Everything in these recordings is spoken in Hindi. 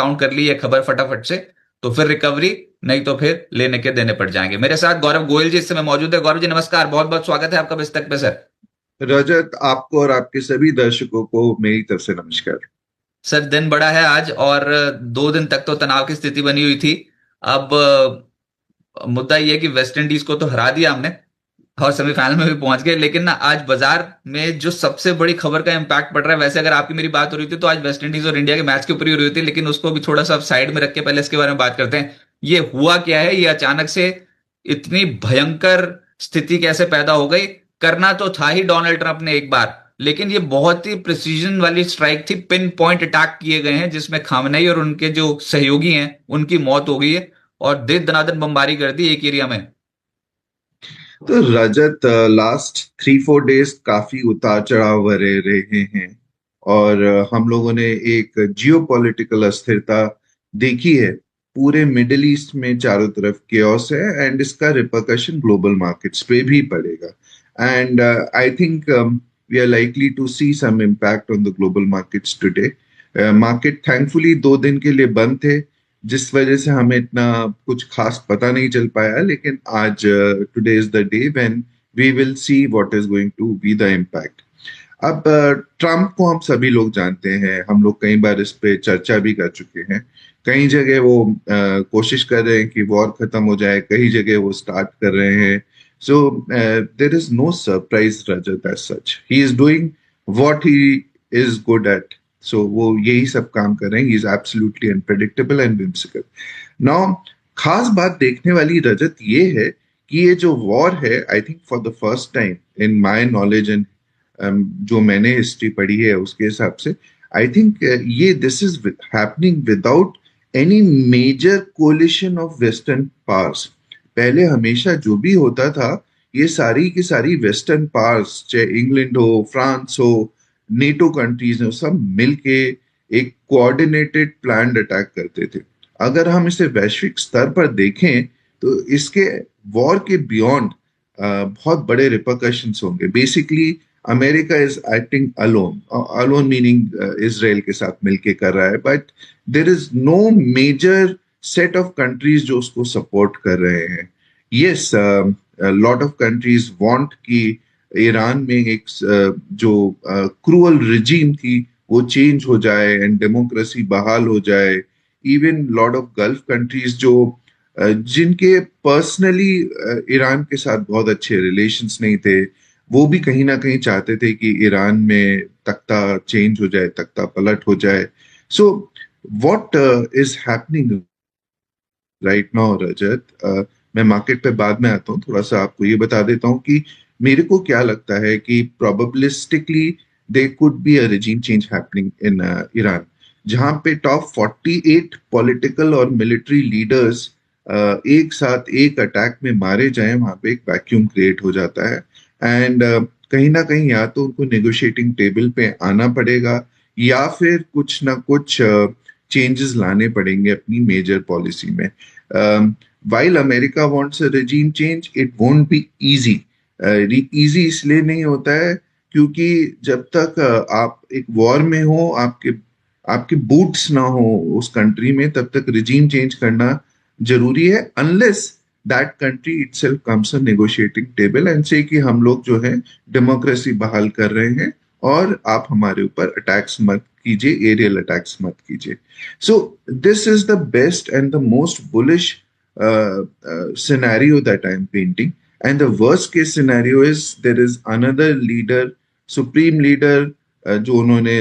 काउंट कर ली ये खबर फटाफट से, तो फिर रिकवरी, नहीं तो फिर लेने के देने पड़ जाएंगे। मेरे साथ गौरव गोयल जी इस समय मौजूद है। गौरव जी नमस्कार, बहुत बहुत स्वागत है आपका बिस्तक पे सर। रजत, आपको और आपके सभी दर्शकों को मेरी तरफ से नमस्कार। सर दिन बड़ा है आज, और 2 दिन तक तो तनाव की स्थिति बनी हुई थी। अब मुद्दा ये है कि वेस्ट इंडीज को तो हरा दिया हमने और सेमीफाइनल में भी पहुंच गए, लेकिन ना आज बाजार में जो सबसे बड़ी खबर का इंपैक्ट पड़ रहा है, वैसे अगर आपकी मेरी बात हो रही थी तो आज वेस्ट इंडीज और इंडिया के मैच के ऊपर ही हो रही थी, लेकिन उसको भी थोड़ा सा साइड में रख के पहले इसके बारे में बात करते हैं। ये हुआ क्या है, ये अचानक से इतनी भयंकर स्थिति कैसे पैदा हो गई? करना तो था ही डोनाल्ड ट्रंप ने एक बार, लेकिन ये बहुत ही प्रिसीजन वाली स्ट्राइक थी, पिन पॉइंट अटैक किए गए हैं जिसमें खामनेई और उनके जो सहयोगी हैं उनकी मौत हो गई है, और दे दनादन बमबारी कर दी एक एरिया में। तो रजत, लास्ट 3-4 डेज काफी उतार चढ़ाव भरे रहे हैं। और हम लोगों ने एक जियो पॉलिटिकल अस्थिरता देखी है। पूरे मिडिल ईस्ट में चारों तरफ केओस है, एंड इसका रिपरकशन ग्लोबल मार्केट्स पे भी पड़ेगा। And I think we are likely to see some impact on the global markets today. Market thankfully 2 दिन के लिए बंद थे, जिस वजह से हमें इतना कुछ खास पता नहीं चल पाया। लेकिन आज today is the day when we will see what is going to be the impact. अब ट्रम्प को हम सभी लोग जानते हैं, हम लोग कई बार इस पे चर्चा भी कर चुके हैं। कई जगह वो कोशिश कर रहे हैं कि वॉर खत्म हो जाए, कई जगह वो स्टार्ट कर रहे हैं। So there is no surprise Rajat, as such he is doing what he is good at. So वो यही सब काम कर रहे हैं। He is absolutely unpredictable and whimsical. Now, खास बात देखने वाली रजत ये है कि ये जो वॉर है, I think for the first time in my knowledge and जो मैंने हिस्ट्री पढ़ी है उसके हिसाब से, आई थिंक ये this is happening without any major coalition of western powers. पहले हमेशा जो भी होता था, ये सारी की सारी वेस्टर्न पावर्स, चाहे इंग्लैंड हो, फ्रांस हो, नेटो कंट्रीज हो, सब मिलके एक कोऑर्डिनेटेड प्लान्ड अटैक करते थे। अगर हम इसे वैश्विक स्तर पर देखें तो इसके वॉर के बियॉन्ड बहुत बड़े रिपरकशंस होंगे। Basically America is acting alone, alone meaning Israel के साथ मिलके कर रहा है, but there is no major set of countries जो उसको सपोर्ट कर रहे हैं। Yes, lot of countries want कि ईरान में एक जो क्रूअल रिजीम थी वो चेंज हो जाए एंड डेमोक्रेसी बहाल हो जाए। Even lot of gulf countries जो जिनके पर्सनली ईरान के साथ बहुत अच्छे रिलेशंस नहीं थे, वो भी कहीं ना कहीं चाहते थे कि ईरान में तख्ता चेंज हो जाए, तख्ता पलट हो जाए। So what is happening right now Rajat, मैं मार्केट पे बाद में आता हूँ, थोड़ा सा आपको ये बता देता हूँ कि मेरे को क्या लगता है कि probabilistically they could be a regime change happening in Iran, जहां पे टॉप 48 पॉलिटिकल और मिलिट्री लीडर्स एक साथ एक अटैक में मारे जाएं। वहां पे एक वैक्यूम क्रिएट हो जाता है। एंड कहीं ना कहीं या तो उनको नेगोशिएटिंग टेबल पे आना पड़ेगा, या फिर कुछ ना कुछ चेंजेस लाने पड़ेंगे अपनी मेजर पॉलिसी में। While America wants a regime change, it won't be easy. Easy इसलिए नहीं होता है क्योंकि जब तक आप एक वॉर में हो, आपके आपके बूट्स ना हो उस कंट्री में, तब तक रिजीम चेंज करना जरूरी है, unless that country itself comes a negotiating table and से कि हम लोग जो है डेमोक्रेसी बहाल कर रहे हैं और आप हमारे ऊपर अटैक्स मत कीजिए, एरियल अटैक्स मत कीजिए। So this is the best and the most bullish scenario that I'm painting. And the worst case scenario is there is another leader, supreme leader, जो उन्होंने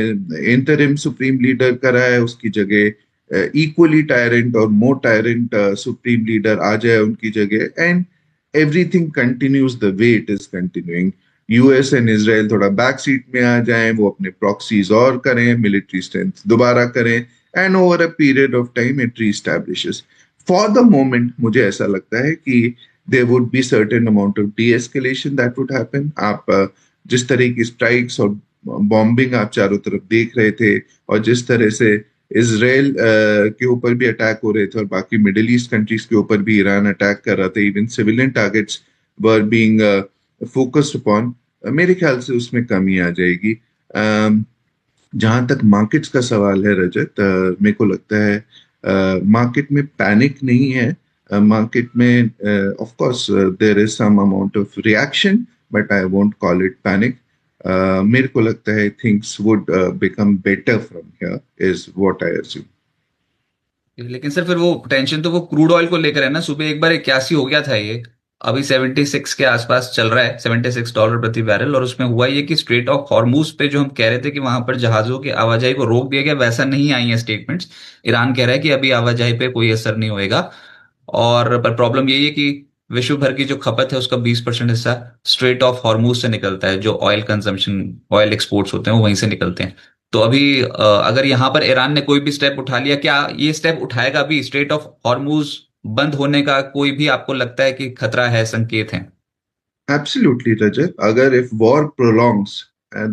इंटरिम सुप्रीम लीडर करा है, उसकी जगह इक्वली टायरेंट और मोर टायरेंट सुप्रीम लीडर आ जाए उनकी जगह, and everything continues the way it is continuing. US and Israel थोड़ा बैक सीट में आ जाएं, वो अपने प्रॉक्सीज और करें, मिलिट्री स्ट्रेंथ दोबारा करें, and over a period of time it री। फॉर द मोमेंट मुझे ऐसा लगता है कि there would be certain amount of deescalation that would happen. आप जिस तरह की स्ट्राइक्स और बॉम्बिंग आप चारों तरफ देख रहे थे, और जिस तरह से इसराइल के ऊपर भी अटैक हो रहे थे और बाकी मिडिल ईस्ट कंट्रीज के ऊपर भी ईरान अटैक कर रहा था, even civilian targets were being focused upon, मेरे ख्याल से उसमें कमी आ जाएगी। जहां तक मार्केट्स का सवाल है रजत, मेरे को लगता है मार्केट में पैनिक नहीं है। मार्केट में of course there is some amount of reaction, but I won't call it panic. मेरे को लगता है things would become better from here is what I assume. लेकिन सर फिर वो टेंशन तो वो क्रूड ऑयल को लेकर है ना। सुबह एक बार 81 हो गया था ये, अभी 76 के आसपास चल रहा है, $76 प्रति बैरल। और उसमें हुआ ये कि स्ट्रेट ऑफ हॉर्मूज पे जो हम कह रहे थे कि वहां पर जहाजों की आवाजाही को रोक दिया गया, वैसा नहीं आई है स्टेटमेंट्स। ईरान कह रहा है कि अभी आवाजाही पे कोई असर नहीं होएगा। और पर प्रॉब्लम यही है कि विश्व भर की जो खपत है उसका 20% हिस्सा स्ट्रेट ऑफ हॉर्मूज से निकलता है। जो ऑयल कंजम्पशन, ऑयल एक्सपोर्ट्स होते हैं वो वहीं से निकलते हैं। तो अभी अगर यहां पर ईरान ने कोई भी स्टेप उठा लिया, क्या ये स्टेप उठाएगा भी स्ट्रेट ऑफ हॉर्मूज बंद होने का? कोई भी आपको लगता है कि खतरा है, संकेत है? Absolutely, Rajat. Agar if war prolongs,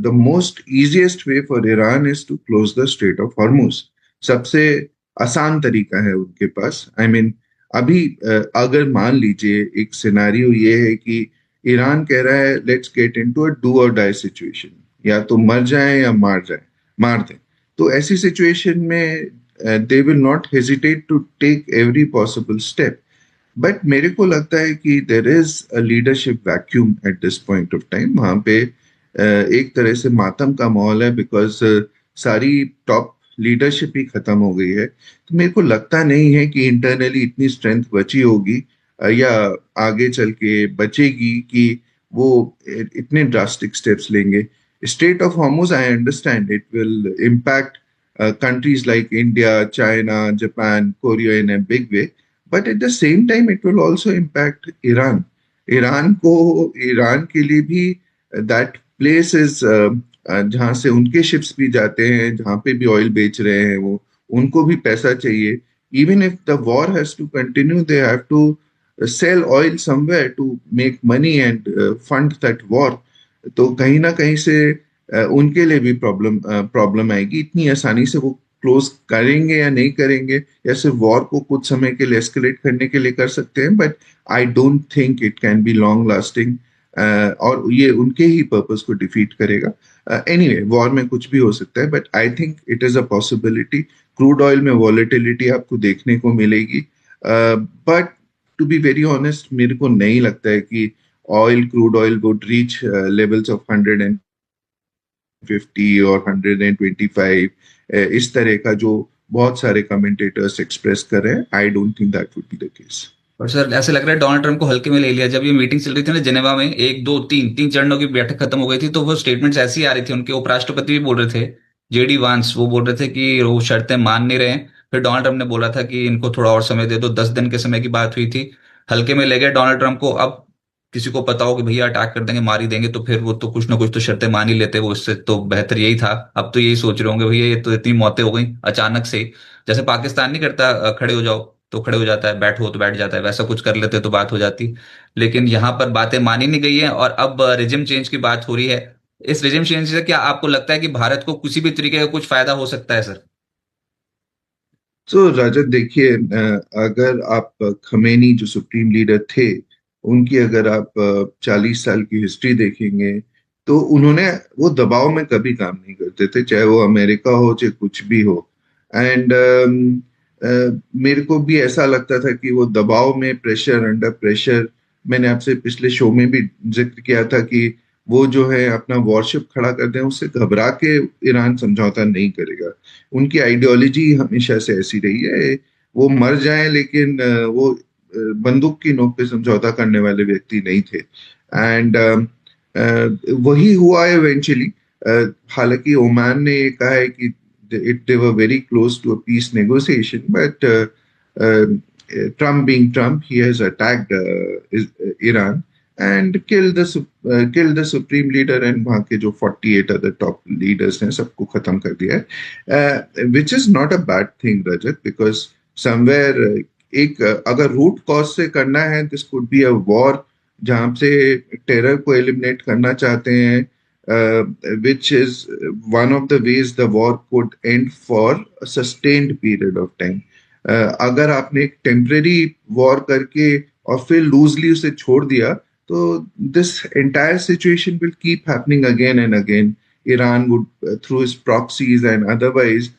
the most easiest way for Iran is to close the Strait of Hormuz. सबसे आसान तरीका है उनके पास। आई मीन अभी अगर मान लीजिए एक सिनारियो ये है कि ईरान कह रहा है let's get into a do और डाई सिचुएशन, या तो मर जाए या मार दें, तो ऐसी सिचुएशन में they will not hesitate to take every possible step. But मेरे को लगता है कि there is a leadership vacuum at this point of time. वहां पे एक तरह से मातम का माहौल है, बिकॉज सारी टॉप लीडरशिप ही खत्म हो गई है। तो मेरे को लगता नहीं है कि इंटरनली इतनी स्ट्रेंथ बची होगी या आगे चल के बचेगी कि वो इतने ड्रास्टिक स्टेप्स लेंगे। State of Hormuz, I understand it will impact countries like India, China, Japan, Korea in a big way, but at the same time it will also impact Iran. Iran के लिए भी दैट प्लेस इज जहाँ से उनके शिप्स भी जाते हैं, जहाँ पे भी ऑयल बेच रहे हैं वो, उनको भी पैसा चाहिए। Even if the war has to continue, they have to sell oil somewhere to make money and fund that war. तो कहीं ना कहीं से उनके लिए भी प्रॉब्लम आएगी। इतनी आसानी से वो क्लोज करेंगे या नहीं करेंगे, या सिर्फ वॉर को कुछ समय के लिए एस्केलेट करने के लिए कर सकते हैं, but I don't think it can be long lasting. और ये उनके ही पर्पस को डिफीट करेगा। एनीवे, वॉर में कुछ भी हो सकता है, but I think it is a possibility. Crude oil में वॉलेटिलिटी आपको देखने को मिलेगी, but to be very honest मेरे को नहीं लगता है कि crude oil would reach levels of 150 और 125, इस तरह का जो बहुत सारे कमेंटेटर्स एक्सप्रेस कर रहे हैं। आई don't think that would be the case. और सर ऐसे लग रहा है डोनाल्ड ट्रंप को हल्के में ले लिया। जब ये मीटिंग चल रही थी ना जेनेवा में, एक दो तीन तीन चरणों की बैठक खत्म हो गई थी, तो वो स्टेटमेंट्स ऐसी आ रही थी। उनके उपराष्ट्रपति भी बोल रहे थे, जेडी वांस, वो बोल रहे थे कि वो शर्तें मान नहीं रहे हैं। फिर डोनाल्ड ट्रंप ने बोला था कि इनको थोड़ा और समय दे दो। 10 दिन के समय की बात हुई थी। हल्के में ले गए डोनाल्ड ट्रंप को। अब किसी को पता हो कि भैया अटैक कर देंगे, मार ही देंगे, तो फिर वो तो कुछ ना कुछ तो शर्तें मान ही लेते। वो उससे तो बेहतर यही था। अब तो यही सोच रहे होंगे भैया ये तो इतनी मौतें हो गई अचानक से ही। जैसे पाकिस्तान नहीं करता, खड़े हो जाओ तो खड़े हो जाता है, बैठो तो बैठ जाता है, वैसा कुछ कर लेते तो बात हो जाती। लेकिन यहाँ पर बातें मानी नहीं गई है और अब रिजिम चेंज की बात हो रही है। इस रिजिम चेंज से क्या आपको लगता है कि भारत को किसी भी तरीके का कुछ फायदा हो सकता है सर? तो रजत देखिए, अगर आप खमेनी जो सुप्रीम लीडर थे, उनकी अगर आप 40 साल की हिस्ट्री देखेंगे, तो उन्होंने वो दबाव में कभी काम नहीं करते थे, चाहे वो अमेरिका हो चाहे कुछ भी हो। एंड मेरे को भी ऐसा लगता था कि वो दबाव में, प्रेशर, अंडर प्रेशर, मैंने आपसे पिछले शो में भी जिक्र किया था कि वो जो है अपना वॉरशिप खड़ा कर दें, उससे घबरा के ईरान समझौता नहीं करेगा। उनकी आइडियोलॉजी हमेशा से ऐसी रही है। वो मर जाएं लेकिन वो बंदूक की नोक पे समझौता करने वाले व्यक्ति नहीं थे। एंड वही हुआ इवेंचुअली। हालांकि ओमान ने ये कहा है कि it they were very close to a peace negotiation, but Trump being Trump, he has attacked Iran and killed the supreme leader and वहाँ के जो 48 other top leaders हैं सबको खत्म कर दिया है, which is not a bad thing, Rajat, because somewhere एक अगर रूट कॉज से करना है, this could be a war जहाँ से टेरर को एलिमिनेट करना चाहते हैं, which is one of the ways the war could end for a sustained period of time. अगर आपने एक टेम्परेरी वॉर करके और फिर लूजली उसे छोड़ दिया, तो this entire situation will keep happening again and again Iran would, through its proxies and otherwise,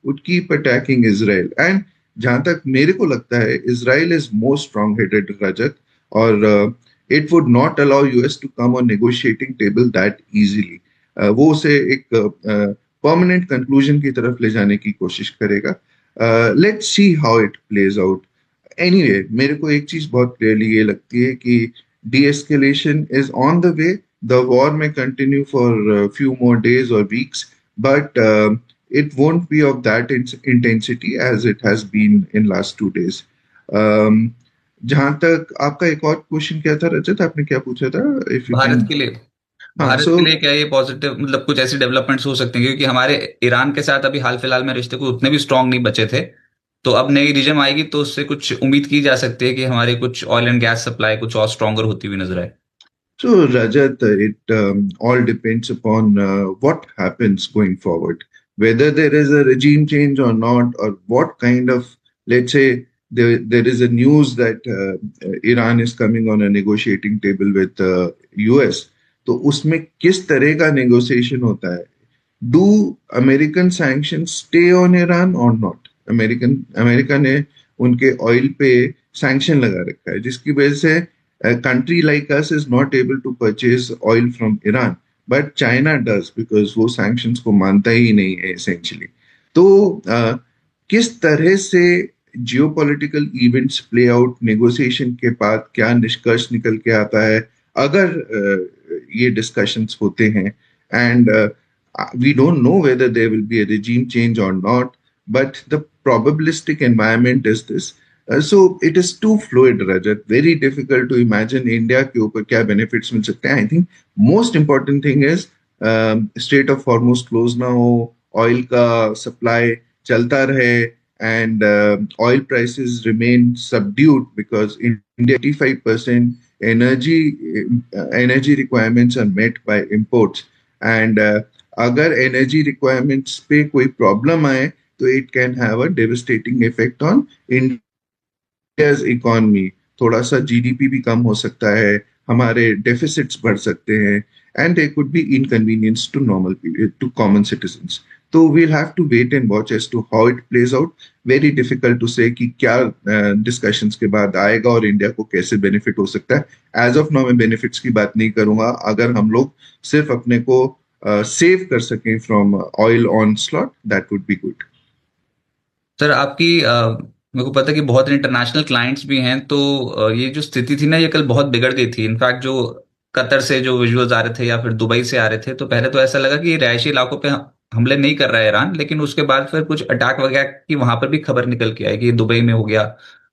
would keep attacking Israel. And जहां तक मेरे को लगता है, Israel is more strong-headed, Rajat, और it would not allow US to come on negotiating table that easily. वो उसे एक permanent conclusion की तरफ ले जाने की कोशिश करेगा. Let's see how it plays out. Anyway, मेरे को एक चीज बहुत क्लियरली ये लगती है कि de-escalation is on the way. The war may continue for a few more days or weeks, but it won't be of that intensity as it has been in last 2 days. जहां तक आपका एक और क्वेश्चन क्या था रजत, आपने क्या पूछा था, इफ यू भारत कैन? के लिए हाँ, भारत सो के लिए क्या ये पॉजिटिव, मतलब कुछ ऐसी डेवलपमेंट्स हो सकती हैं, क्योंकि हमारे ईरान के साथ अभी हाल फिलहाल में रिश्ते को उतने भी स्ट्रांग नहीं बचे थे। तो अब नई रिजम आएगी तो उससे कुछ उम्मीद की जा सकती है कि हमारे कुछ ऑयल एंड गैस सप्लाई कुछ और स्ट्रांगर होती हुई नजर आए। So, Rajat, it all depends upon what happens going forward, whether there is a regime change or not, or what kind of, let's say, there is a news that Iran is coming on a negotiating table with US. तो उसमें किस तरह का negotiation होता है? Do American sanctions stay on Iran or not? America ने उनके ऑयल पे सैंक्शन लगा रखा है, जिसकी वजह से a country like us is not able to purchase oil from Iran, but China does because वो sanctions को मानता ही नहीं है essentially. तो किस तरह से geopolitical events play out, negotiation के बाद क्या निष्कर्ष निकल के आता है अगर ये डिस्कशंस होते हैं, and we don't know whether there will be a regime change or not, but the probabilistic environment is this. So it is too fluid, Rajat. Very difficult to imagine India के ऊपर क्या benefits मिल सकते हैं. I think most important thing is Strait of Hormuz close ना हो, oil का supply चलता रहे, and oil prices remain subdued because in India 85% energy requirements are met by imports. And अगर energy requirements पे कोई problem आए तो it can have a devastating effect on India's economy. थोड़ा सा जीडीपी भी कम हो सकता है, हमारे डेफिसिट्स बढ़ सकते हैं, and there could be inconvenience to normal people, to common citizens. तो we'll have to wait and watch as to how it plays out. Very difficult to say कि क्या डिस्कशंस के बाद आएगा और इंडिया को कैसे बेनिफिट हो सकता है. एज ऑफ नाउ मैं बेनिफिट्स की बात नहीं करूंगा. अगर हम लोग सिर्फ अपने को सेव कर सकें from oil on slot, that would be good. Sir आपकी मेरे को पता है कि बहुत इंटरनेशनल क्लाइंट्स भी हैं, तो ये जो स्थिति थी ना ये कल बहुत बिगड़ गई थी। इनफैक्ट जो कतर से जो विजुअल्स आ रहे थे या फिर दुबई से आ रहे थे, तो पहले तो ऐसा लगा कि ये रिहायशी इलाकों पे हमले नहीं कर रहा है ईरान, लेकिन उसके बाद फिर कुछ अटैक वगैरह की वहां पर भी खबर निकल के आई कि ये दुबई में हो गया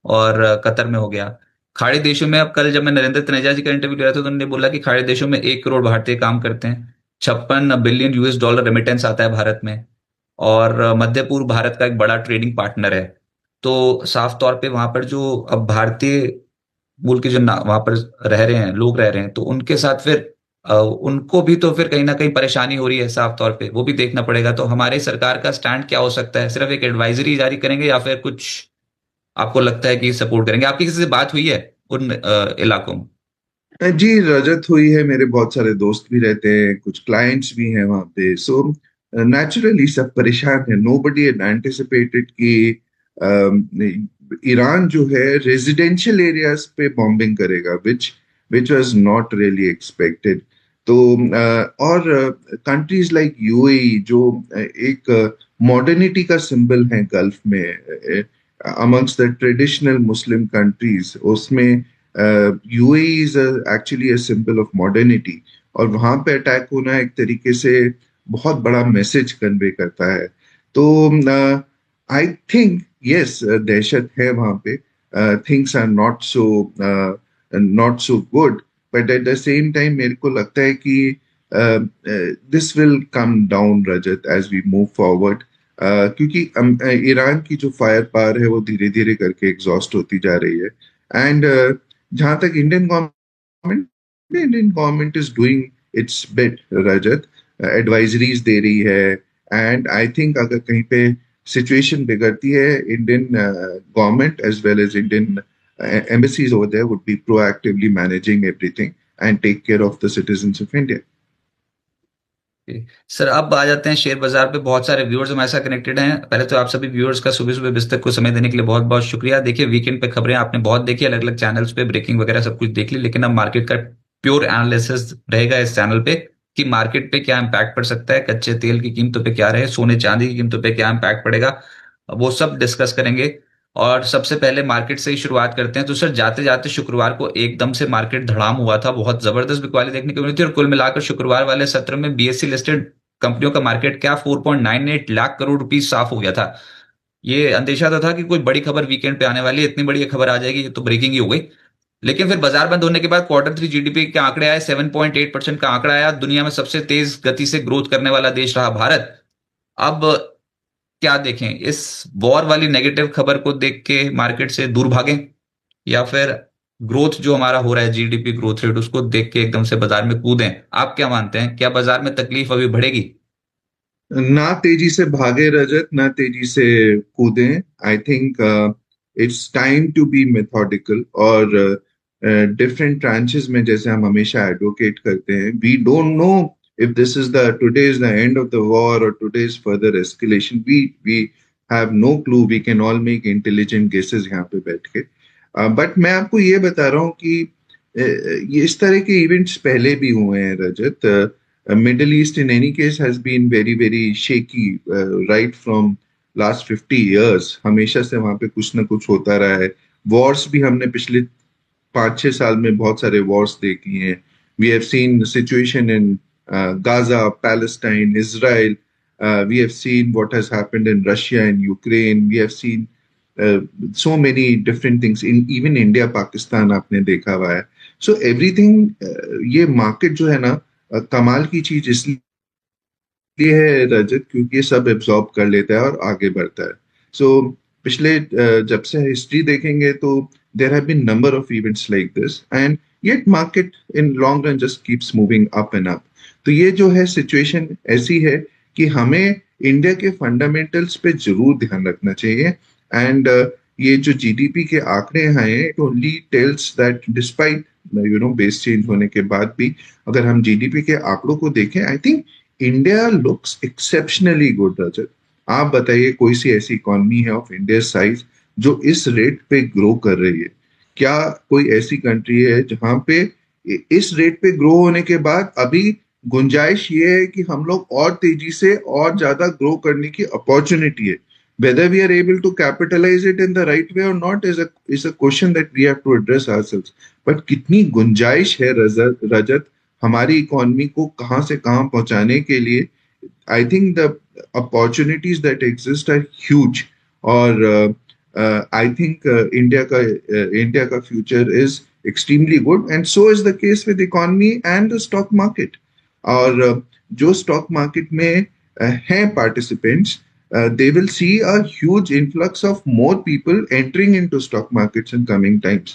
और कतर में हो गया। खाड़ी देशों में, अब कल जब मैं नरेंद्र तनेजा जी का इंटरव्यू ले रहा था तो उन्होंने बोला कि खाड़ी देशों में 1 करोड़ भारतीय काम करते हैं, 56 बिलियन यूएस डॉलर रेमिटेंस आता है भारत में, और मध्य पूर्व भारत का एक बड़ा ट्रेडिंग पार्टनर है। तो साफ तौर पे वहां पर जो अब भारतीय मूल के जो वहां पर रह रहे हैं लोग रह रहे हैं, तो उनके साथ फिर उनको भी तो फिर कहीं ना कहीं परेशानी हो रही है, साफ तौर पे वो भी देखना पड़ेगा। तो हमारे सरकार का स्टैंड क्या हो सकता है? सिर्फ एक एडवाइजरी जारी करेंगे या फिर कुछ आपको लगता है कि सपोर्ट करेंगे? आपकी किसी से बात हुई है उन इलाकों में? जी, रजत, हुई है. मेरे बहुत सारे दोस्त भी रहते हैं, कुछ क्लाइंट्स भी हैं वहाँ पे. सो नेचुरली सब परेशान है. नोबडी हैड एंटिसिपेटेड कि ईरान जो है रेजिडेंशियल एरियाज पे बॉम्बिंग करेगा, which was not really expected. तो और कंट्रीज लाइक यूएई जो एक मॉडर्निटी का सिंबल है गल्फ में, amongst the traditional Muslim countries, उसमें UAE is actually a symbol of modernity. और वहां पे अटैक होना एक तरीके से बहुत बड़ा मैसेज कन्वे करता है. तो आई थिंक यस, दहशत है वहां पे. Things are not so good, but at the same time मेरे को लगता है कि this will come down, Rajat, as we move forward. क्योंकि ईरान की जो फायर पावर है वो धीरे धीरे करके एग्जॉस्ट होती जा रही है. एंड जहां तक Indian government is doing its bit, Rajat. Advisories दे रही है, एंड आई थिंक अगर कहीं पे सिचुएशन बिगड़ती है, Indian government as well as Indian embassies over there would be proactively managing everything and take care of the citizens of India. Sir अब आ जाते हैं शेयर बाजार पे। बहुत सारे व्यूअर्स हमारे साथ कनेक्टेड हैं। पहले तो आप सभी व्यूअर्स का सुबह सुबह बिस्तर को समय देने के लिए बहुत बहुत शुक्रिया। देखिए वीकेंड पे खबरें आपने बहुत देखी, अलग अलग चैनल्स पे ब्रेकिंग वगैरह सब कुछ देख ली, लेकिन अब मार्केट का प्योर एनालिसिस रहेगा इस चैनल पे कि मार्केट पे क्या इम्पैक्ट पड़ सकता है, कच्चे तेल की कीमतों पे क्या रहे, सोने चांदी की कीमतों पे क्या इम्पैक्ट पड़ेगा, वो सब डिस्कस करेंगे। और सबसे पहले मार्केट से ही शुरुआत करते हैं। तो सर जाते जाते शुक्रवार को एकदम से मार्केट धड़ाम हुआ था, बहुत जबरदस्त बिकवाली देखने को मिली थी, और कुल मिलाकर शुक्रवार वाले सत्र में बीएससी लिस्टेड कंपनियों का मार्केट क्या 4.98 लाख करोड़ रुपीस साफ हो गया था। ये अंदेशा तो था कि कोई बड़ी खबर वीकेंड पे आने वाली है, इतनी बड़ी खबर आ जाएगी, ये तो ब्रेकिंग ही हो गई। लेकिन फिर बाजार बंद होने के बाद क्वार्टर 3 जीडीपी के आंकड़े आए, 7.8% का आंकड़ा आया। दुनिया में सबसे तेज गति से ग्रोथ करने वाला देश रहा भारत। अब क्या देखें, इस वॉर वाली नेगेटिव खबर को देख के मार्केट से दूर भागें, या फिर ग्रोथ जो हमारा हो रहा है जीडीपी ग्रोथ रेट उसको देख के एकदम से बाजार में कूदें? आप क्या मानते हैं, क्या बाजार में तकलीफ अभी बढ़ेगी? ना तेजी से भागे रजत, ना तेजी से कूदें। I think it's time to be methodical, और डिफरेंट ट्रांचेस में, जैसे हम हमेशा एडवोकेट करते हैं, we don't know if this is the today is the end of the war or today's further escalation. We have no clue. We can all make intelligent guesses यहाँ पे बैठ के। बट मैं आपको ये बता रहा हूँ कि ये इस तरह के इवेंट्स पहले भी हुए हैं रजत। Middle East in any case has been very very shaky right from last 50 years। हमेशा से वहां पे कुछ ना कुछ होता रहा है। वॉर्स भी हमने पिछले 5-6 साल में बहुत सारे वॉर्स देखी हैं। We have seen situation in Gaza, Palestine, Israel. We have seen what has happened in Russia and Ukraine. We have seen so many different things in even India, Pakistan आपने देखा हुआ है। So everything, ये मार्केट जो है ना, कमाल की चीज इसलिए है रजत, क्योंकि ये सब एब्जॉर्ब कर लेता है और आगे बढ़ता है। सो पिछले जब से हिस्ट्री देखेंगे तो there have been number of events like this, and yet market in long run just keeps moving up and up. तो ये जो है सिचुएशन ऐसी है कि हमें इंडिया के फंडामेंटल्स पे जरूर ध्यान रखना चाहिए। एंड ये जो जीडीपी के आंकड़े आए, it only tells that despite base change होने के बाद भी, अगर हम जीडीपी के आंकड़ों को देखें, I think India looks exceptionally good Rajat. आप बताइए कोई सी ऐसी इकोनॉमी है ऑफ इंडिया साइज जो इस रेट पे ग्रो कर रही है? क्या कोई ऐसी कंट्री है जहां पे इस रेट पे ग्रो होने के बाद अभी गुंजाइश ये है कि हम लोग और तेजी से और ज्यादा ग्रो करने की अपॉर्चुनिटी है? Whether we are able to capitalize it in the right way or not is a question that we have to address ourselves. But कितनी गुंजाइश है रजत हमारी इकोनॉमी को कहाँ से कहाँ पहुंचाने के लिए? I think the opportunities that exist are huge. और आई थिंक इंडिया का future is extremely good, and so is the case with economy and the stock market. और जो स्टॉक मार्केट में हैं participants, they will see a huge influx of more people entering into stock markets in coming times.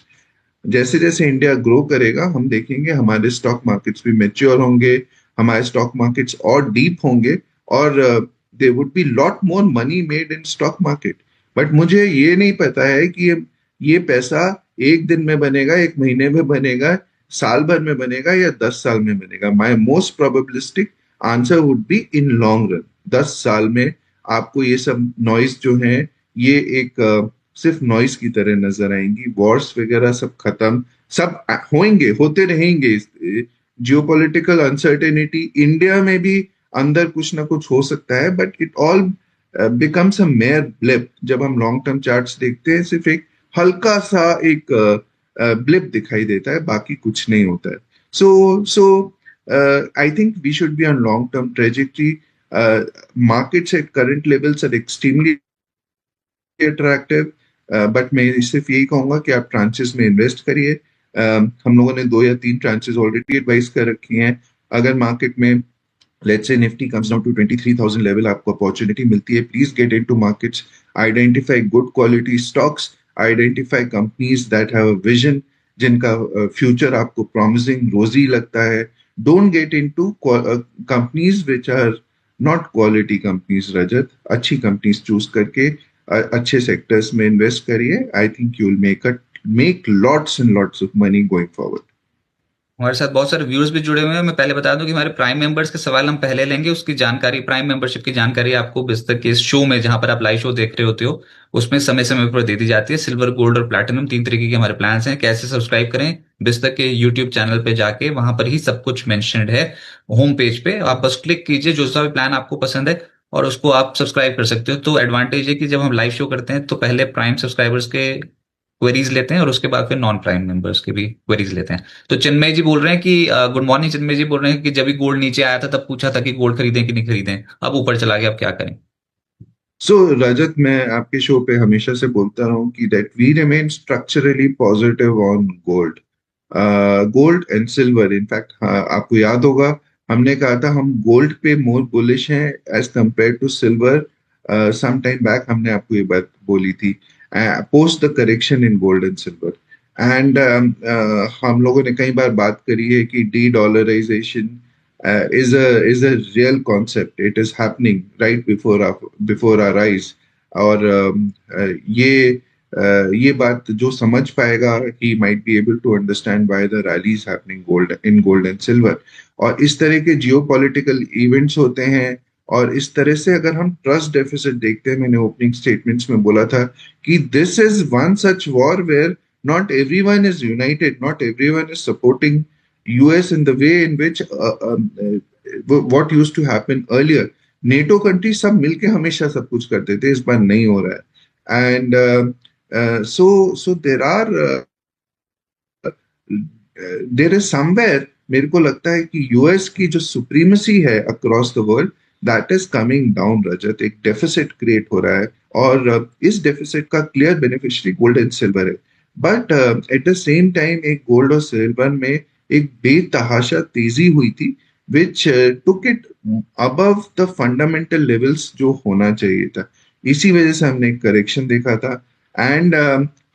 जैसे जैसे इंडिया ग्रो करेगा, हम देखेंगे हमारे स्टॉक मार्केट्स भी मैच्योर होंगे, हमारे स्टॉक मार्केट्स और डीप होंगे, और there would be lot more money made in stock market. But मुझे ये नहीं पता है कि ये पैसा एक दिन में बनेगा, एक महीने में बनेगा, साल भर में बनेगा, या 10 साल में बनेगा। My most probabilistic answer would be in long run. 10 साल में आपको ये सब नॉइज जो है, ये एक सिर्फ नॉइज की तरह नजर आएंगी। वॉर्स वगैरह सब खत्म, सब होंगे, होते रहेंगे। जियोपॉलिटिकल अनसर्टेनिटी इंडिया में भी अंदर कुछ ना कुछ हो सकता है, but it all becomes a mayor blip. जब हम लॉन्ग टर्म चार्ट्स देखते हैं, सिर्फ एक हल्का सा एक ब्लिप दिखाई देता है, बाकी कुछ नहीं होता है। So I think we should be on long term trajectory. Markets at current levels are extremely attractive, but मैं सिर्फ यही कहूंगा कि आप ट्रांचेस में इन्वेस्ट करिए। हम लोगों ने 2 या 3 ट्रांचेस ऑलरेडी एडवाइस कर रखी हैं। अगर मार्केट में let's say Nifty comes down to 23,000 level, आपको अपॉर्चुनिटी मिलती है, please get into markets. Identify good quality stocks, identify companies that have a vision, जिनका फ्यूचर आपको प्रॉमिसिंग रोजी लगता है। Don't get into companies which are not quality companies Rajat. अच्छी कंपनीज चूज करके अच्छे सेक्टर्स में इन्वेस्ट करिए। I think you will make lots and lots of money going forward. हमारे साथ बहुत सारे व्यूअर्स भी जुड़े हुए हैं। मैं पहले बता दूं कि हमारे प्राइम मेंबर्स के सवाल हम पहले लेंगे, उसकी जानकारी, प्राइम मेंबरशिप की जानकारी आपको बिस्तर के इस शो में, जहां पर आप लाइव शो देख रहे होते हो, उसमें समय समय पर दे दी जाती है। सिल्वर, गोल्ड और प्लैटिनम, 3 तरीके के हमारे प्लान्स हैं। कैसे सब्सक्राइब करें? बिस्तर के यूट्यूब चैनल पे जाके वहां पर ही सब कुछ मेंशन्ड है, होम पेज पे। आप बस क्लिक कीजिए जो सा भी प्लान आपको पसंद है और उसको आप सब्सक्राइब कर सकते हो। तो एडवांटेज है कि जब हम लाइव शो करते हैं तो पहले प्राइम सब्सक्राइबर्स के क्वेरीज लेते हैं और उसके बाद फिर नॉन प्राइम मेंबर्स के भी क्वेरीज लेते हैं। तो चिन्मय जी बोल रहे हैं कि गुड मॉर्निंग चिन्मय जी बोल रहे हैं कि जब भी गोल्ड नीचे आया था तब पूछा था कि गोल्ड खरीदें कि नहीं खरीदें, अब ऊपर चला गया, अब क्या करें? सो रजत, मैं आपके शो पे हमेशा से बोलता रहा हूँ कि that we remain structurally positive on gold, gold and silver. In fact आपको याद होगा, हमने कहा था हम गोल्ड पे मोर बुलिश हैं as compare to silver. Some time back हमने आपको ये बात बोली थी, post the correction in gold and silver. And हम लोगों ने कई बार बात करी है कि dedollarization is a real concept. It is happening right before our eyes. और ये बात जो समझ पाएगा, he might be able to understand why the rally is happening gold and silver. और इस तरह के जियोपॉलिटिकल इवेंट्स होते हैं, और इस तरह से अगर हम ट्रस्ट डेफिसिट देखते हैं, मैंने ओपनिंग स्टेटमेंट्स में बोला था कि this is one such war where not everyone is united, not everyone is supporting US in the way in which what used to happen earlier. NATO countries सब मिलके हमेशा सब कुछ करते थे, इस बार नहीं हो रहा है। And so there are there is somewhere, मेरे को लगता है कि यूएस की जो सुप्रीमेसी है across the world, that is coming down Rajat. एक डेफिसिट क्रिएट हो रहा है, और इस डेफिसिट का clear beneficiary gold and silver है। But at the same time एक गोल्ड और सिल्वर में एक बेतहाशा तेजी हुई थी, which took it above the fundamental levels जो होना चाहिए था। इसी वजह से हमने एक करेक्शन देखा था। एंड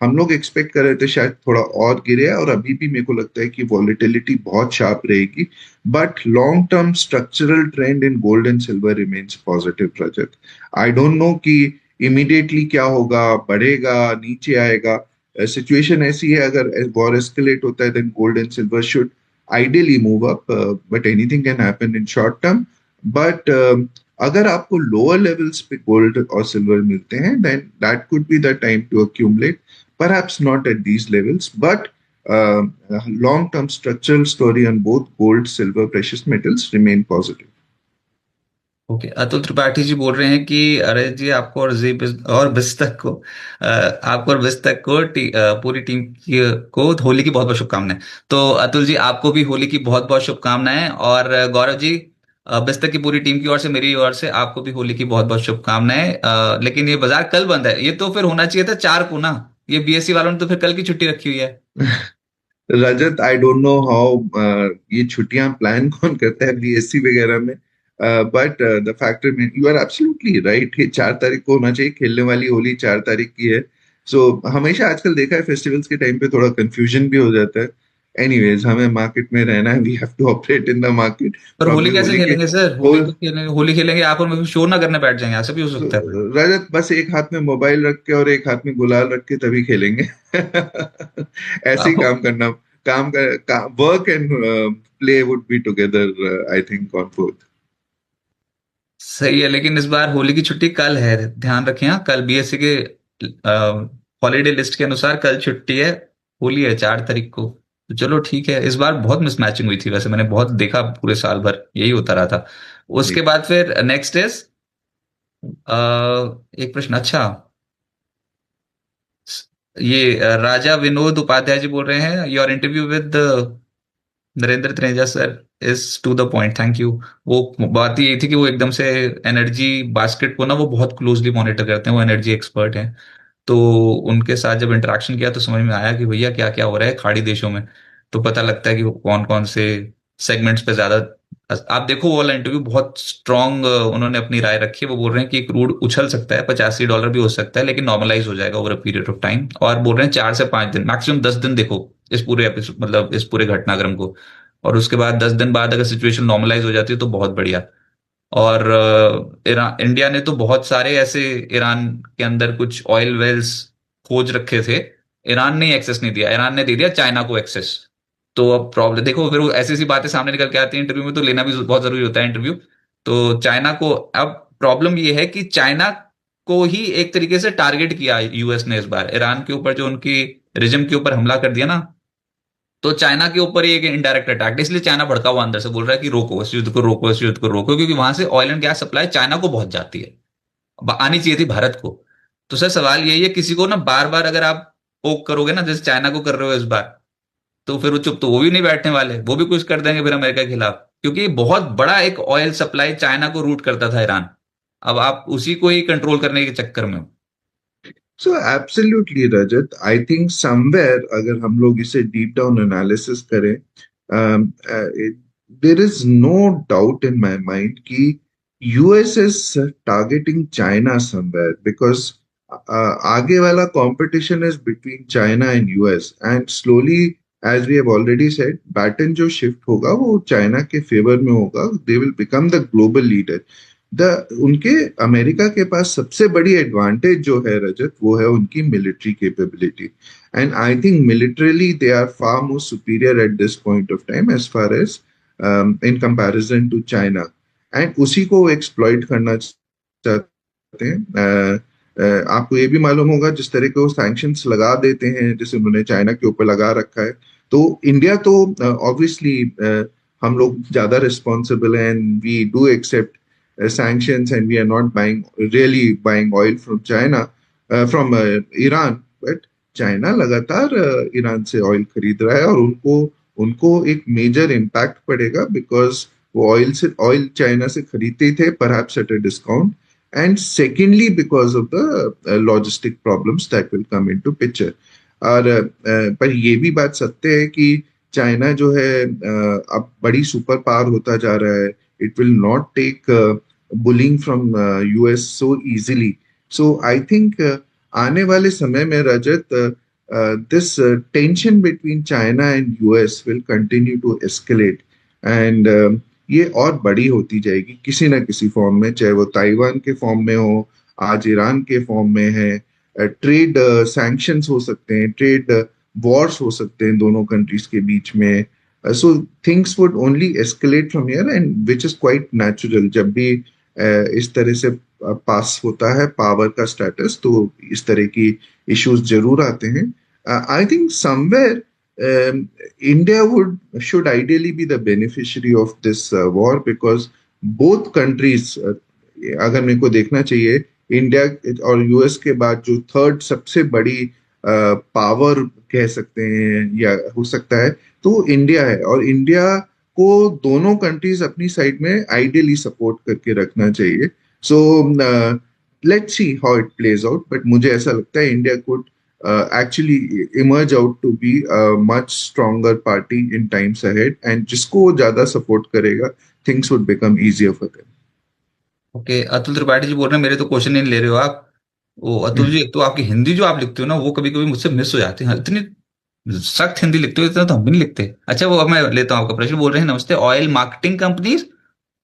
हम लोग एक्सपेक्ट कर रहे थे शायद थोड़ा और गिरे, और अभी भी मेरे को लगता है कि वॉलेटिलिटी बहुत शार्प रहेगी। But long term structural trend in gold and silver remains positive Rajat. I don't know कि इमीडिएटली क्या होगा, बढ़ेगा, नीचे आएगा। सिचुएशन ऐसी है, अगर वॉर एस्केलेट होता है, then gold and silver should ideally move up, but anything can happen in short term. But अगर आपको लोअर लेवल्स पे गोल्ड और सिल्वर मिलते हैं, then that could be the time to accumulate. Perhaps not at these levels, but long-term structural story on both gold, silver, precious metals remain positive. Okay, Atul Tripathi ji बोल रहे हैं कि अरे जी आपको और और बिस्तक को, आपको और बिस्तक को पूरी टीम की को होली की बहुत बहुत शुभकामनाएं। तो अतुल जी, आपको भी होली की बहुत बहुत शुभकामनाएं। और गौरव जी, बिस्तक की पूरी टीम की ओर से, मेरी ओर से आपको भी होली की बहुत बहुत शुभकामनाएं। लेकिन ये बाजार कल बंद है, ये तो फिर होना चाहिए था 4 को ना। ये बीएससी वालों ने तो फिर कल की छुट्टी रखी हुई है। रजत, आई डोंट नो हाउ ये छुट्टियां प्लान कौन करता है बीएससी वगैरह में, बट द फैक्टर में यू आर एब्सोल्युटली राइट। ये 4 तारीख को होना चाहिए, खेलने वाली होली 4 तारीख की है। सो हमेशा आजकल देखा है फेस्टिवल्स के टाइम पे थोड़ा कंफ्यूजन भी हो जाता है। एनीवेज, हमें मार्केट में रहना है, we have to operate in the market. पर होली प्रॉब्लम कैसे होली के खेलेंगे सर? होली होल तो खेलेंगे, होली खेलेंगे आप और मैं शोर ना करने बैठ जाएंगे, ऐसा भी हो सकता है। रजत, बस एक हाथ में मोबाइल रख के और एक हाथ में गुलाल रख के तभी खेलेंगे। ऐसे ही आप काम करना, work and play would be together, I think on both. सही है, लेकिन इस बार होली की छुट्टी कल है, ध्यान रखें। हाँ, कल बीएससी के हॉलीडे लिस्ट के अनुसार कल छुट्टी है। होली है 4 तारीख को, तो चलो ठीक है। इस बार बहुत मिसमैचिंग हुई थी, वैसे मैंने बहुत देखा, पूरे साल भर यही होता रहा था। उसके बाद फिर नेक्स्ट इज एक प्रश्न। अच्छा, ये राजा विनोद उपाध्याय जी बोल रहे हैं, your interview with Narendra Treja sir is to the point, thank you. वो बात ये थी कि वो एकदम से एनर्जी बास्केट को ना वो बहुत क्लोजली मॉनिटर करते हैं, वो एनर्जी एक्सपर्ट हैं। तो उनके साथ जब इंटरेक्शन किया तो समझ में आया कि भैया क्या क्या हो रहा है खाड़ी देशों में। तो पता लगता है कि वो कौन कौन से सेगमेंट्स पे ज्यादा। आप देखो वो वाला इंटरव्यू, बहुत स्ट्रांग उन्होंने अपनी राय रखी है। वो बोल रहे हैं कि क्रूड उछल सकता है, $85 भी हो सकता है, लेकिन नॉर्मलाइज हो जाएगा over a period of time. और बोल रहे हैं 4 से 5 दिन, मैक्सिमम 10 दिन देखो इस पूरे एपिसोड, मतलब इस पूरे घटनाक्रम को। और उसके बाद 10 दिन बाद अगर सिचुएशन नॉर्मलाइज हो जाती है तो बहुत बढ़िया। और ईरान, इंडिया ने तो बहुत सारे ऐसे, ईरान के अंदर कुछ ऑयल वेल्स खोज रखे थे, ईरान ने एक्सेस नहीं दिया, ईरान ने दे दिया चाइना को एक्सेस। तो अब प्रॉब्लम देखो, फिर वो ऐसी ऐसी बातें सामने निकल के आती है इंटरव्यू में, तो लेना भी बहुत जरूरी होता है इंटरव्यू। तो चाइना को अब प्रॉब्लम ये है कि चाइना को ही एक तरीके से टारगेट किया यूएस ने इस बार, ईरान के ऊपर जो उनकी रिजिम के ऊपर हमला कर दिया ना, तो चाइना के ऊपर ही एक इनडायरेक्ट अटैक, इसलिए चाइना भड़का हुआ अंदर से बोल रहा है कि रोको इस युद्ध को, रोको इस युद्ध को, रोको, क्योंकि वहां से oil and gas supply China को बहुत जाती है, आनी चाहिए थी भारत को। तो सर सवाल यही है, किसी को ना बार बार अगर आप पोक करोगे ना, जैसे चाइना को कर रहे हो इस बार, तो फिर वो चुप तो वो भी नहीं बैठने वाले, वो भी कुछ कर देंगे फिर अमेरिका के खिलाफ, क्योंकि बहुत बड़ा एक ऑयल सप्लाई चाइना को रूट करता था ईरान। अब आप उसी को ही कंट्रोल करने के चक्कर में हो। So absolutely Rajat, I think somewhere अगर हम लोग इसे डीप डाउन एनालिसिस करें, there is no doubt in my mind कि US is targeting China somewhere, because आगे वाला competition is between China and US, and slowly as we have already said, baton जो शिफ्ट होगा वो चाइना के फेवर में होगा, they will become the global leader. The उनके अमेरिका के पास सबसे बड़ी एडवांटेज जो है रजत, वो है उनकी military capability, and I think militarily they are far more superior at this point of time as far as in comparison to China, and उसी को एक्सप्लॉइट करना चाहते हैं। आपको ये भी मालूम होगा जिस तरह के वो सैंक्शंस लगा देते हैं, जैसे उन्होंने चाइना के ऊपर लगा रखा है, तो इंडिया तो ऑब्वियसली हम लोग ज्यादा रिस्पॉन्सिबल हैं, and we do accept sanctions, and we are not really buying oil from China, from Iran, but China लगातार ईरान से ऑयल खरीद रहा है, और उनको उनको एक मेजर इम्पैक्ट पड़ेगा, बिकॉज वो ऑयल चाइना से खरीदते ही थे, perhaps at a discount, and secondly because of the logistic problems that will come into picture. और पर ये भी बात सत्य है कि चाइना जो है अब बड़ी सुपर पावर होता जा रहा है, it will not take bullying from US so easily. So I think आने वाले समय में रजत, this tension between China and US will continue to escalate, and ये और बड़ी होती जाएगी किसी ना किसी फॉर्म में, चाहे वो ताइवान के फॉर्म में हो, आज ईरान के फॉर्म में है, ट्रेड सैंक्शंस हो सकते हैं, ट्रेड वॉर्स हो सकते हैं दोनों कंट्रीज के बीच में। So things would only escalate from here, and which is quite natural। जब भी इस तरह से पास होता है पावर का स्टेटस, तो इस तरह की इश्यूज जरूर आते हैं। आई think somewhere India would should ideally be the beneficiary of this war, because both countries, अगर मेरे को देखना चाहिए, इंडिया और यूएस के बाद जो थर्ड सबसे बड़ी पावर कह सकते हैं या हो सकता है, तो इंडिया है, और इंडिया को दोनों कंट्रीज अपनी साइड में आइडियली सपोर्ट करके रखना चाहिए। So let's see how it plays out, but मुझे ऐसा लगता है India could actually emerge out to be much stronger party in times ahead, and जिसको वो ज्यादा सपोर्ट करेगा, things would become easier for okay, Atul Tripathi ji बोल रहे हैं, मेरे तो क्वेश्चन नहीं ले रहे हो आप। वो अतुल देम। जी, एक तो आपकी हिंदी जो आप लिखते हो ना, वो कभी कभी मुझसे मिस हो जाती है, इतनी सख्त हिंदी लिखते हो, इतना तो हम भी नहीं लिखते। अच्छा, वो अब मैं लेता हूँ आपका प्रश्न। बोल रहे हैं, नमस्ते, ऑयल मार्केटिंग कंपनीज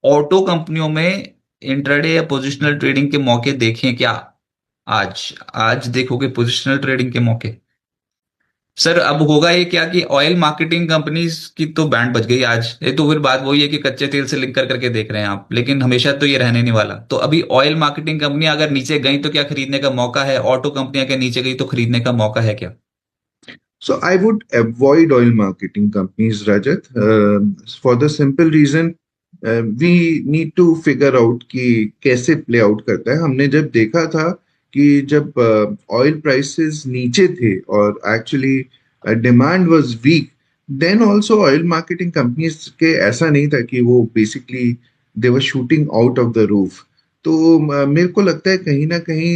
ऑटो कंपनियों में इंट्राडे या पोजिशनल ट्रेडिंग के मौके देखें क्या? आज आज देखोगे पोजिशनल ट्रेडिंग के मौके? सर अब होगा ये क्या कि ऑयल मार्केटिंग कंपनीज की तो बैंड बज गई आज, ये तो फिर बात वही है कि कच्चे तेल से लिंक कर करके देख रहे हैं आप, लेकिन हमेशा तो ये रहने नहीं वाला। तो अभी ऑयल मार्केटिंग कंपनी अगर नीचे गई तो क्या खरीदने का मौका है? ऑटो कंपनियां के नीचे गई तो खरीदने का मौका है क्या? So I would avoid oil marketing companies, Rajat, for the simple reason we need to figure out कि कैसे play out करता है। हमने जब देखा था कि जब oil prices नीचे थे और actually demand was weak, then also oil marketing companies के ऐसा नहीं था कि वो basically they were shooting out of the roof। तो मेरे को लगता है कहीं ना कहीं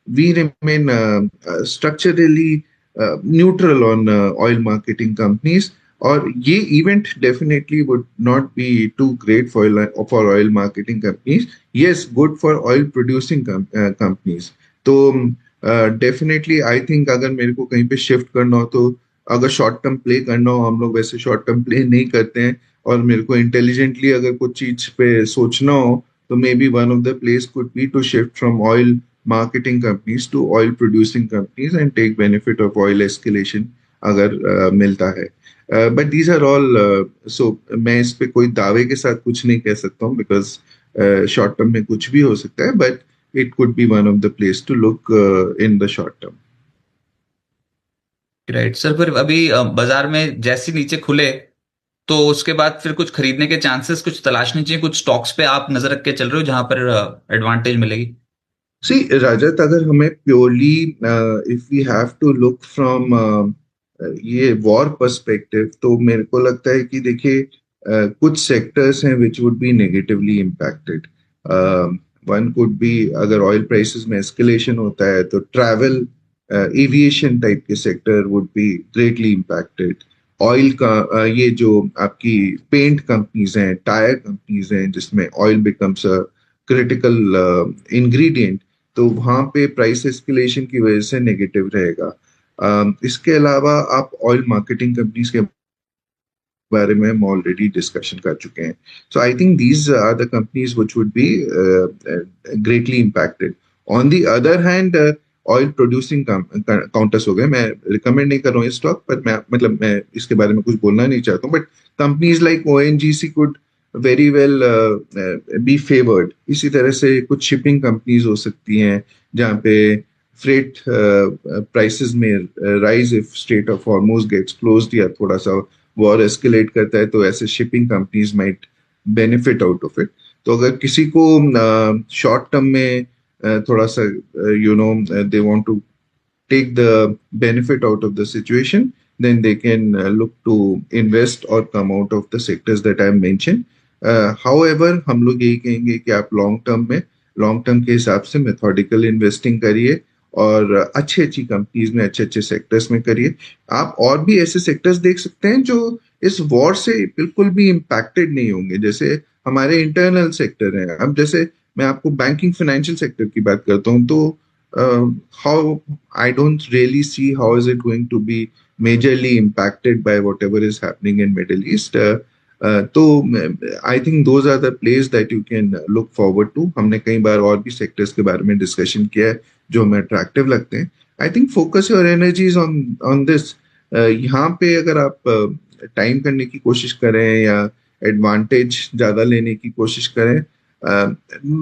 we remain structurally neutral on oil marketing companies, और ये event definitely would not be too great for oil marketing companies, yes good for oil producing companies. तो डेफिनेटली आई थिंक अगर मेरे को कहीं पे शिफ्ट करना हो, तो अगर शॉर्ट टर्म प्ले करना हो, हम लोग वैसे शॉर्ट टर्म प्ले नहीं करते हैं, और मेरे को इंटेलिजेंटली अगर कुछ चीज पे सोचना हो, तो maybe one of the place could be to shift from oil marketing companies to oil producing companies and take benefit of oil escalation अगर मिलता है। बट दीज आर ऑल, सो मैं इस पे कोई दावे के साथ कुछ नहीं कह सकता हूँ, बिकॉज शॉर्ट टर्म में कुछ भी हो सकता है, but it could be one of the place to look in the short term. Right sir, फिर अभी बाजार में जैसे नीचे खुले तो उसके बाद फिर कुछ खरीदने के चांसेस कुछ तलाशने चाहिए, कुछ स्टॉक्स पे आप नजर रख के चल रहे हो जहां पर एडवांटेज मिलेगी? सी रजत, अगर हमें purely if we have to look from ये वॉर पर्सपेक्टिव, तो मेरे को लगता है कि देखिए कुछ सेक्टर्स हैं which would be negatively impacted. One could be, अगर ऑयल प्राइसेस में एस्केलेशन होता है तो ट्रैवल, एविएशन टाइप के sector would be greatly impacted. Oil का ये जो आपकी पेंट कंपनीज हैं, टायर कंपनीज हैं, जिसमें oil becomes a critical ingredient, तो वहां पे प्राइस एस्केलेशन की वजह से नेगेटिव रहेगा। इसके अलावा आप ऑयल मार्केटिंग कंपनीज के बारे में हम ऑलरेडी डिस्कशन कर चुके हैं। So I think these are the companies which would be greatly impacted. On the other hand, oil producing counters हो गए, मैं रिकमेंड नहीं कर रहा हूँ इस स्टॉक पर, मैं मतलब मैं इसके बारे में कुछ बोलना नहीं चाहता हूँ, but companies like ONGC could very well be favoured. इसी तरह से कुछ शिपिंग कंपनीज हो सकती हैं जहाँ पे फ्रेट प्राइसेस में rise, if Strait of Hormuz gets closed या थोड़ा सा वॉर एस्केलेट करता है, तो ऐसे shipping companies might benefit out of it. तो अगर किसी को शॉर्ट टर्म में थोड़ा सा they want to take the benefit out of the situation, then they can look to invest or come out of the sectors that I mentioned. However, हम लोग यही कहेंगे कि आप लॉन्ग टर्म के हिसाब से मेथोडिकल इन्वेस्टिंग करिए और अच्छी अच्छी कंपनीज में, अच्छे अच्छे सेक्टर्स में करिए। आप और भी ऐसे सेक्टर्स देख सकते हैं जो इस वॉर से बिल्कुल भी इम्पैक्टेड नहीं होंगे, जैसे हमारे इंटरनल सेक्टर हैं। अब जैसे मैं आपको बैंकिंग फाइनेंशियल सेक्टर की बात करता हूँ, तो how I don't really see how is it going to be majorly impacted by whatever is happening in Middle East. तो I think those are the place that you can look forward to. हमने कई बार और भी सेक्टर्स के बारे में डिस्कशन किया है जो हमें अट्रैक्टिव लगते हैं। I think focus your energies on on this. यहाँ पे अगर आप टाइम करने की कोशिश करें या एडवांटेज ज्यादा लेने की कोशिश करें,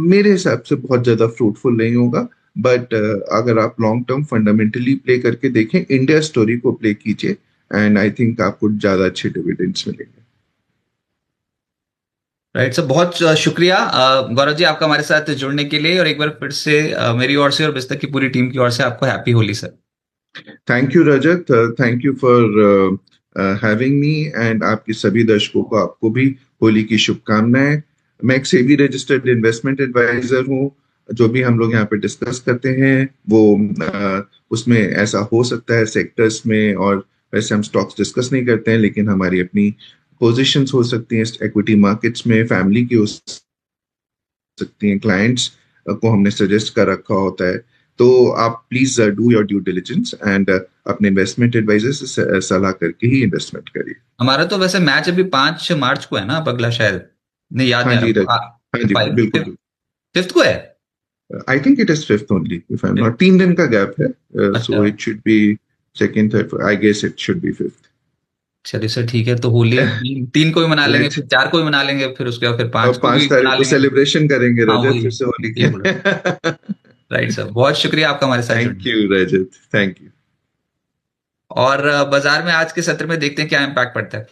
मेरे हिसाब से बहुत ज्यादा फ्रूटफुल नहीं होगा। बट अगर आप लॉन्ग टर्म फंडामेंटली प्ले करके देखें, इंडिया स्टोरी को प्ले कीजिए, एंड आई थिंक आपको ज्यादा अच्छे डिविडेंड्स मिलेंगे। राइट सर, बहुत शुक्रिया गौरव जी आपका हमारे साथ जुड़ने के लिए, और एक बार फिर से मेरी ओर से और बिस्तर की पूरी टीम की ओर से आपको happy Holi sir. Thank you Rajat, thank you for having me, and आपके सभी दर्शकों को, आपको भी होली की शुभकामनाएं। मैं एक सेबी रजिस्टर्ड इन्वेस्टमेंट एडवाइजर हूँ। जो भी हम लोग यहाँ पे डिस्कस करते हैं वो उसमें ऐसा हो सकता है सेक्टर्स में, और वैसे हम स्टॉक्स डिस्कस नहीं करते हैं, लेकिन हमारी अपनी पोजीशंस हो सकती हैं इक्विटी मार्केट्स में, फैमिली की हो सकती हैं, क्लाइंट्स को हमने सजेस्ट कर रखा होता है। तो आप please do your due diligence and अपने इन्वेस्टमेंट एडवाइजर से सलाह करके ही इन्वेस्टमेंट करिए। हमारा तो वैसे मैच अभी 5 मार्च को है ना, अब अगला शायद, नहीं याद हाँ नहीं आ जी रहा। हाँ जी, बिल्कुल। 5th को है। I think it is fifth only, if I am not, 3 दिन का गैप है, अच्छा, so it should be second third, I guess it should be fifth. चलिए सर ठीक है, तो होली 3 को भी मना लेंगे, लेट्स, फिर 4 को भी मना लेंगे, फिर उसके बाद फिर और 5 को भी 5 तारीख मना को लेंगे। सेलिब्रेशन करेंगे हाँ रजत वही, फिर से होली ये बोलो। के। राइट सर, बहुत शुक्रिया आपका हमारे साथ थैंक जुड़ने। You Rajat, thank you. और बाजार में आज के सत्र में देखते हैं क्या इम्पैक्ट पड़ता है।